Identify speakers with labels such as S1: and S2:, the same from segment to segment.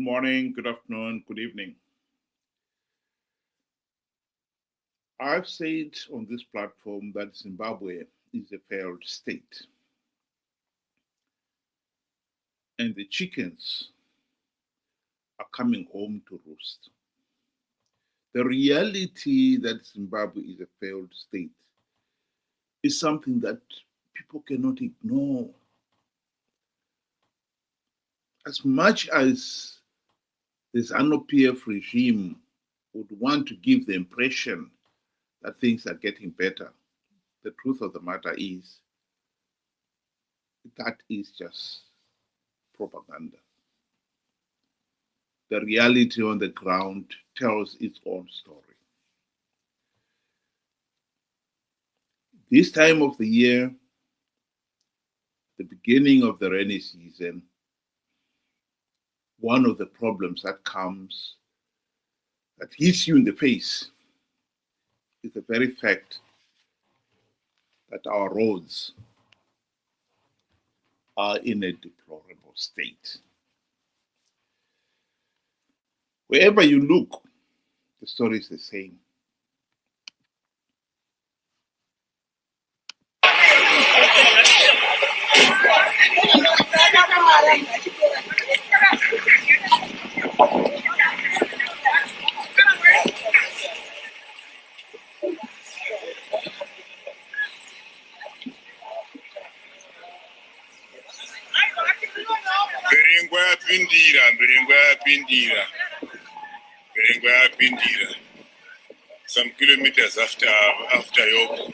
S1: morning, good afternoon, good evening. I've said on this platform that Zimbabwe is a failed state. And the chickens are coming home to roost. The reality that Zimbabwe is a failed state is something that people cannot ignore. As much as the Zanu PF regime would want to give the impression that things are getting better, the truth of the matter is that is just propaganda. The reality on the ground tells its own story. This time of the year, the beginning of the rainy season, one of the problems that comes, that hits you in the face, is the very fact that our roads are in a deplorable state. Wherever you look, the story is the same.
S2: Some kilometers after Yob,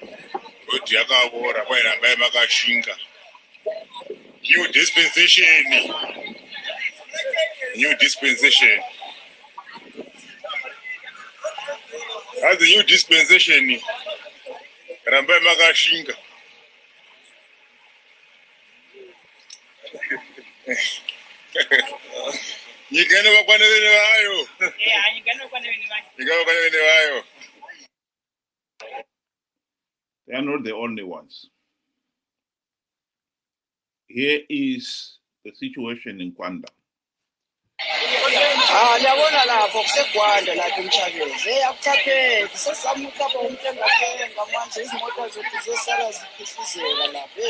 S2: new dispensation. As the new dispensation, Rambai Magashinga. You can never go anywhere. Yeah, you can never go anywhere.
S1: They are not the only ones. Here is the situation in Kwanda.
S3: Ndiyabona lapho kuseGwanda lapha eMtshakezi. Akucapheki sesamuka umthenga manje izimoto zethu zesala ziphihlizeka lapha.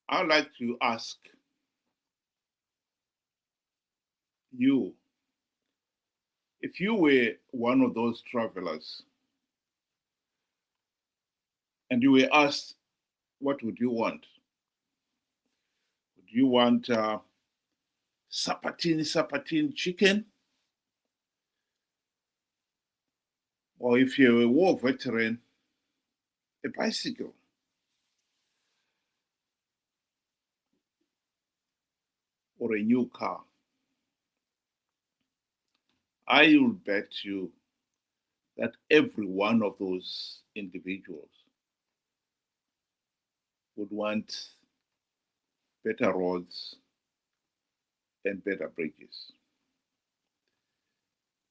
S1: I'd like to ask you, if you were one of those travelers and you were asked, what would you want? Would you want Sapatina-Sapatina chicken? Or if you're a war veteran, a bicycle? Or a new car? I will bet you that every one of those individuals would want better roads and better bridges.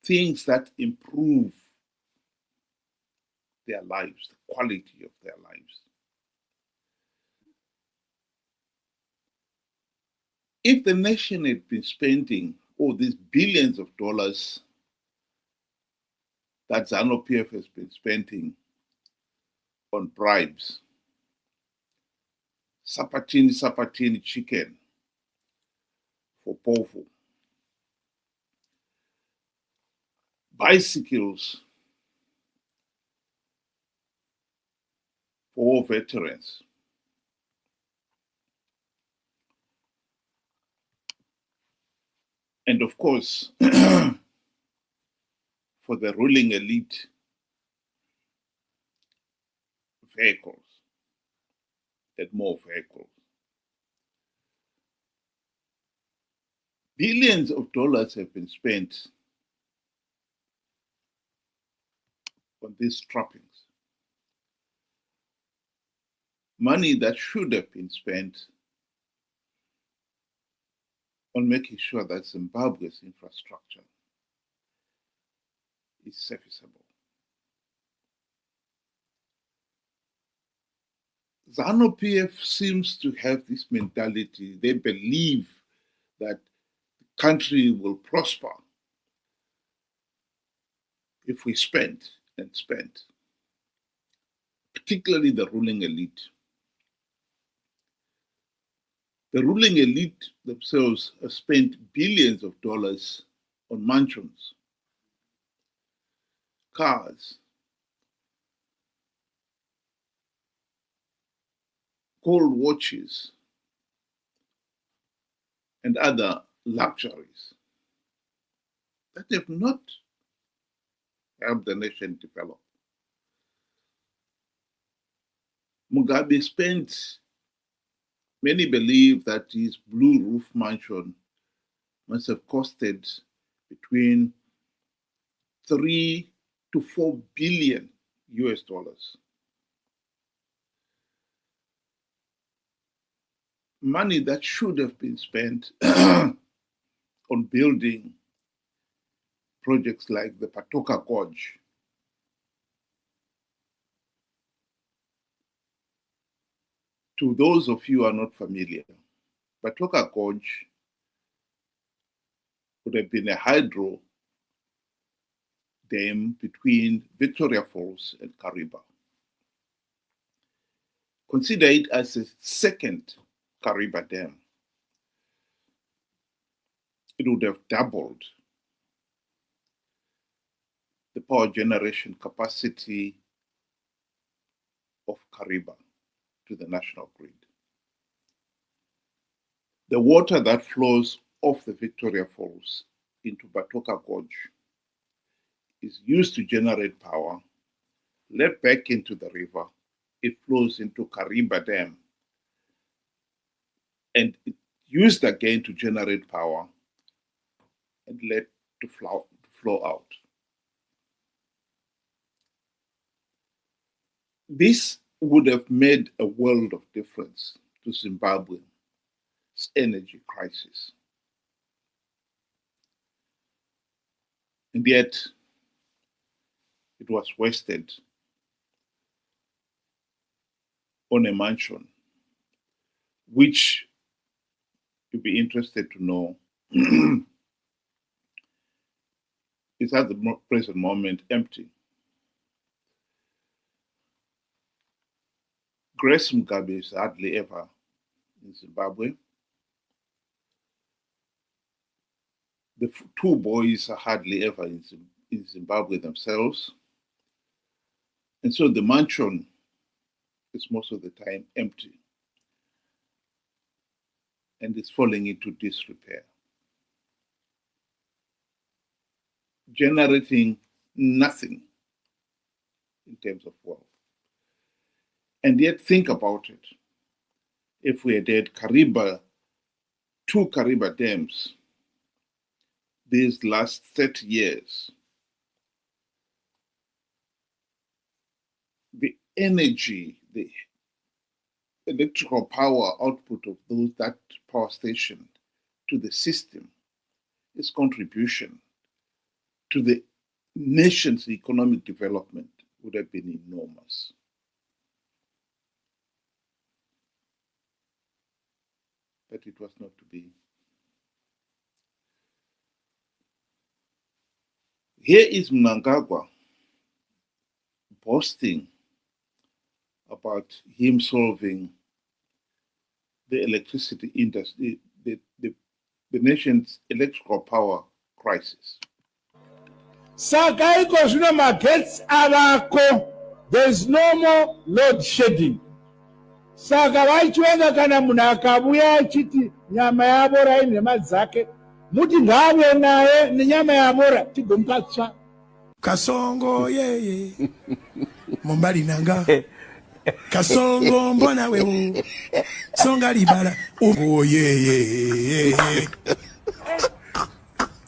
S1: Things that improve their lives, the quality of their lives. If the nation had been spending all these billions of dollars that Zanu PF has been spending on bribes, Sapatina-Sapatina chicken for Pofu, bicycles for all veterans, and of course, for the ruling elite, vehicles and more vehicles. Billions of dollars have been spent on these trappings. Money that should have been spent on making sure that Zimbabwe's infrastructure is serviceable. Zanu PF seems to have this mentality. They believe that the country will prosper if we spend and spend, particularly the ruling elite. The ruling elite themselves have spent billions of dollars on mansions, cars, gold watches, and other luxuries that have not helped the nation develop. Mugabe spent, many believe that his blue roof mansion must have costed between 3 to 4 billion US dollars. Money that should have been spent on building projects like the Patoka Gorge. To those of you who are not familiar, Patoka Gorge would have been a hydro dam between Victoria Falls and Kariba. Consider it as a second Kariba Dam. It would have doubled the power generation capacity of Kariba to the national grid. The water that flows off the Victoria Falls into Patoka Gorge is used to generate power, led back into the river. It flows into Kariba Dam, and it used again to generate power and let to flow out. This would have made a world of difference to Zimbabwe's energy crisis. And yet, it was wasted on a mansion, which you'll be interested to know is at the present moment empty. Grace Mugabe is hardly ever in Zimbabwe. The two boys are hardly ever in Zimbabwe themselves. And so the mansion is most of the time empty and is falling into disrepair, generating nothing in terms of wealth. And yet think about it. If we had had two Kariba dams these last 30 years, the energy, the electrical power output of that power station to the system, its contribution to the nation's economic development would have been enormous. But it was not to be. Here is Mnangagwa boasting about him solving the electricity industry, the nation's electrical power crisis.
S4: Saka iko zvino magetsi avako, there is no more load shedding. Saka vachiona kana munhu akabuya achiti nyama yabora ine madzake, muti ngave naye nenyama yabora tigomupa tsva.
S5: Kasongo yeye mombali nanga kasongo mbona wewe songa libala yeye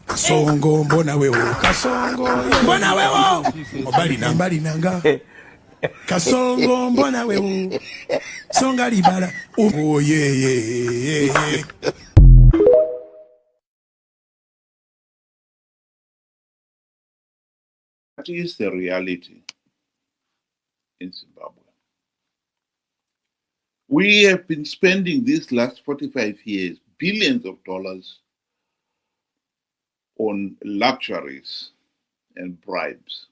S5: kasongo mbona wewe kasongo mbona wewe mombali nanga kasongo mbona wewe songa libala yeye.
S1: What is the reality in Zimbabwe? We have been spending these last 45 years billions of dollars on luxuries and bribes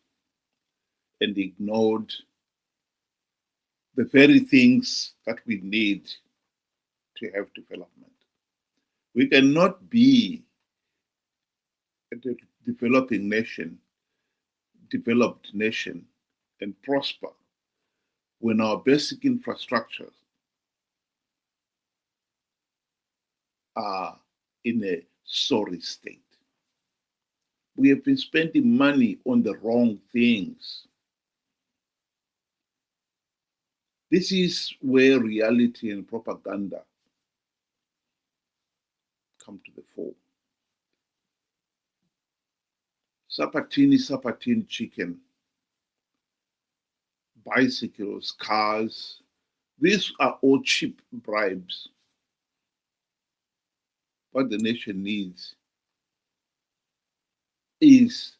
S1: and ignored the very things that we need to have development. We cannot be a developed nation, and prosper when our basic infrastructures are in a sorry state. We have been spending money on the wrong things. This is where reality and propaganda come to the fore. Sapatina chicken, bicycles, cars, these are all cheap bribes. What the nation needs is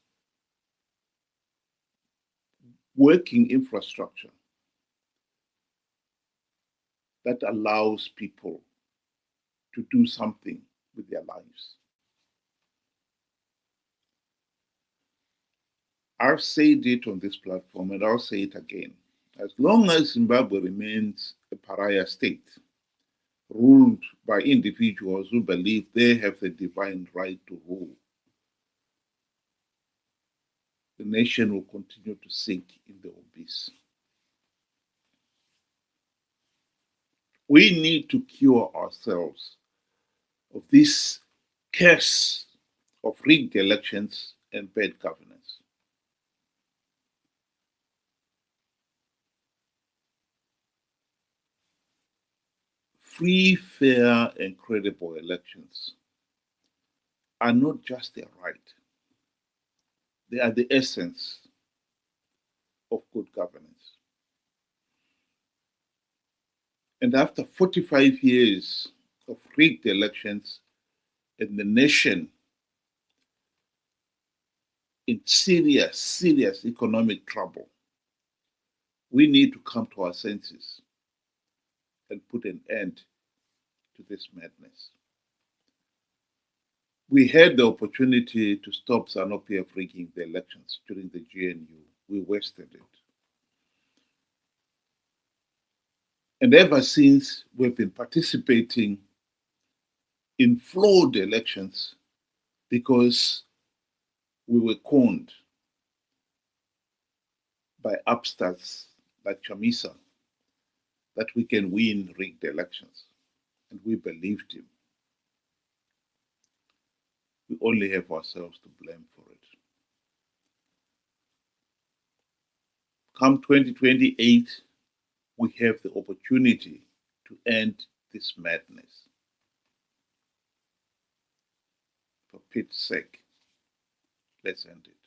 S1: working infrastructure that allows people to do something with their lives. I've said it on this platform and I'll say it again. As long as Zimbabwe remains a pariah state, ruled by individuals who believe they have the divine right to rule, the nation will continue to sink in the abyss. We need to cure ourselves of this curse of rigged elections and bad governance. Free, fair, and credible elections are not just a right, they are the essence of good governance. And after 45 years of rigged elections and the nation in serious economic trouble, we need to come to our senses and put an end to this madness. We had the opportunity to stop Zanu PF rigging the elections during the GNU. We wasted it. And ever since, we've been participating in flawed elections because we were conned by upstarts like Chamisa that we can win rigged elections. And we believed him. We only have ourselves to blame for it. Come 2028, we have the opportunity to end this madness. For Pete's sake, let's end it.